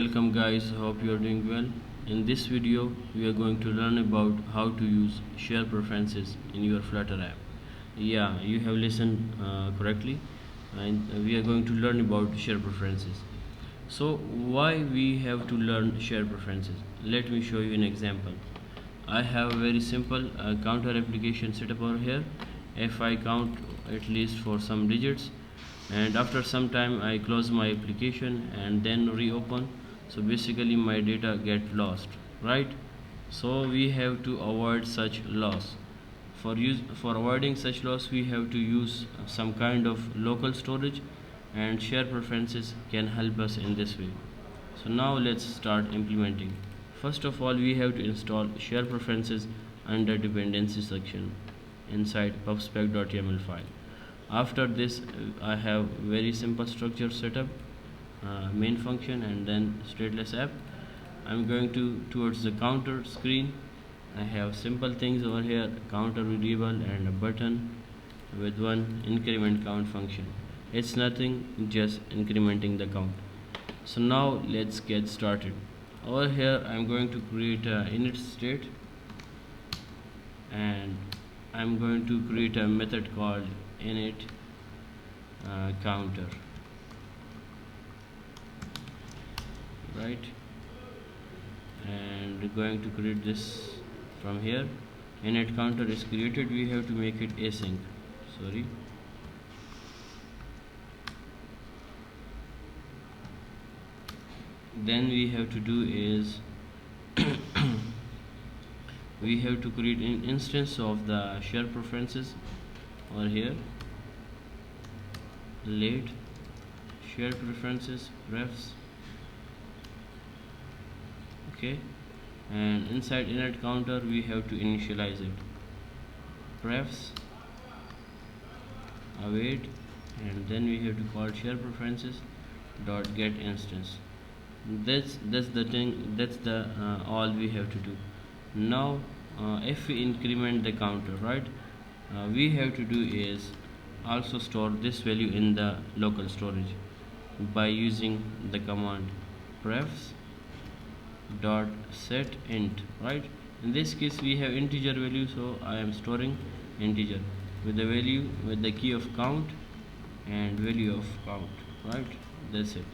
Welcome guys, hope you are doing well. In this video we are going to learn about how to use share preferences in your Flutter app. Yeah, you have listened correctly, and we are going to learn about share preferences. So why we have to learn share preferences? Let me show you an example. I have a very simple counter application set up over here. If I count at least for some digits, and after some time I close my application and then reopen, so basically my data get lost, right? So we have to avoid such loss. For avoiding such loss, we have to use some kind of local storage, and share preferences can help us in this way. So now let's start implementing. First of all, we have to install share preferences under dependency section inside pubspec.yaml file. After this, I have very simple structure setup, main function, and then stateless app. I'm going to towards the counter screen. I have simple things over here: counter variable and a button with one increment count function. It's nothing, just incrementing the count. So now let's get started. Over here I'm going to create a init state, and I'm going to create a method called init counter, right? And going to create this from here. Init counter is created, we have to make it async. Sorry. Then we have to do is we have to create an instance of the share preferences over here. Late share preferences prefs, okay, and inside init counter we have to initialize it. Prefs await, and then we have to call share preferences dot get instance. That's the thing, that's the all we have to do. Now if we increment the counter, right, we have to do is also store this value in the local storage by using the command prefs dot set int, right? In this case we have integer value, so I am storing integer with the value with the key of count and value of count, right? That's it.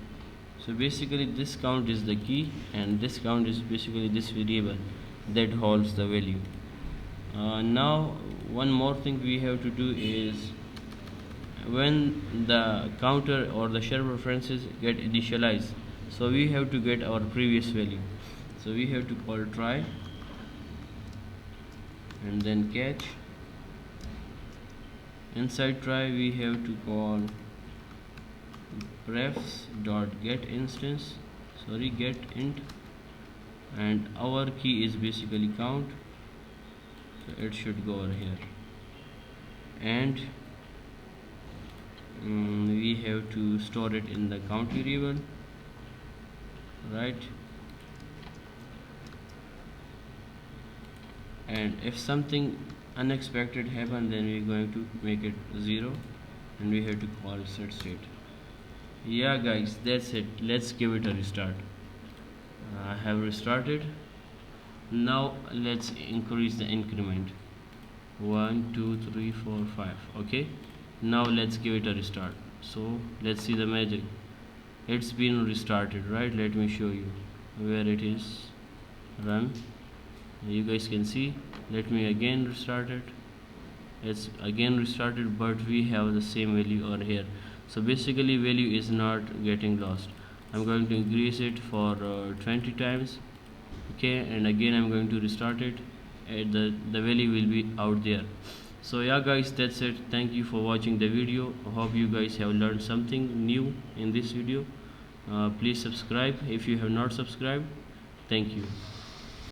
So basically this count is the key, and this count is basically this variable that holds the value. Now one more thing we have to do is, when the counter or the share preferences get initialized, so we have to get our previous value. So we have to call try and then catch. Inside try we have to call prefs dot get instance, sorry, get int, and our key is basically count, so it should go over here. And we have to store it in the count variable, right? And if something unexpected happen, then we're going to make it 0, and we have to call set state. Yeah guys, that's it. Let's give it a restart. I have restarted. Now let's increase the increment. 1 2 3 4 5. Okay, now let's give it a restart. So let's see the magic. It's been restarted, right? Let me show you where it is. Run. You guys can see. Let me again restart it. It's again restarted, but we have the same value over here. So basically value is not getting lost. I'm going to increase it for 20 times, okay, and again I'm going to restart it, and the value will be out there. So yeah guys, that's it. Thank you for watching the video. Hope you guys have learned something new in this video. Please subscribe if you have not subscribed. Thank you.